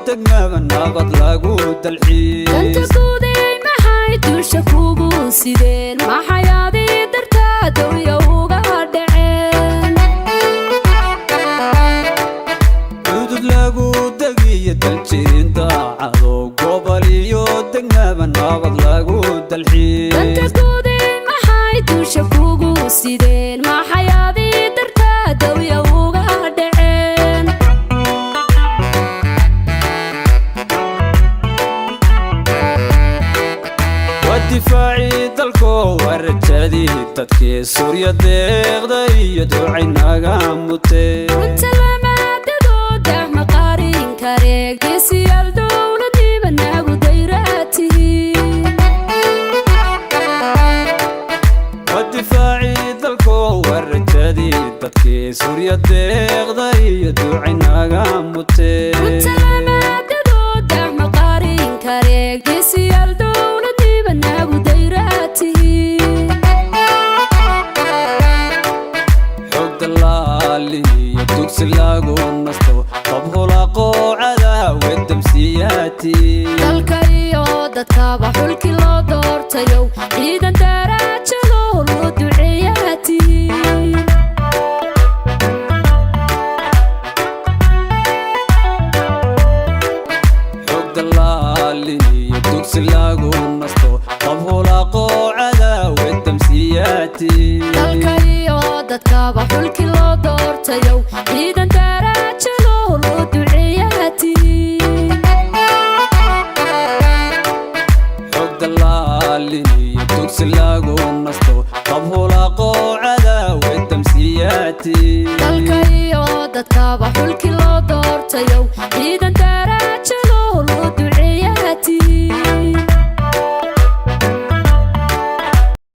degmaba nabad lagu dalxiis danta guuday maxay dusha kugu sideen maxayaadii dartaa dawya uga dhaceen hudud lagu degiyo daljirin daacado gobol iyo degmaba nabad lagu dalxiis danta guuday maxay dusha kugu sideen maxayaadii dartaa dawya uga dhaceen ودفاعي dalko warjadii dadkii Suuriya deeqday iyo ducaynaga mutay runta lamaadado dahma qarin kare geesiyaal dowladii banaagu dayraatihiin ودفاعي dalko warjadii dadkii Suuriya deeqday iyo ducaynaga mutay runta lamaadado dahma qarin kare geesiyaal dowladii banaagu dayraatihiin xog dalaali iyo dugsi lagu nasto qabhula qoocada wadamsiyaati dalka iyo dadkaba xulki loo doortayow ciidan daraajado loo duceeyaatihiin xog dalaali iyo dugsi lagu nasto qabhula qoocada wadamsiyaati dalka iyo dadkaba xulki loo doortayow ciidan daraajado loo duceeyaatihiin xog dalaali iyo dugsi lagu nasto qabhula qoocada wadamsiyaati dalka iyo dadkaba xulki loo doortayow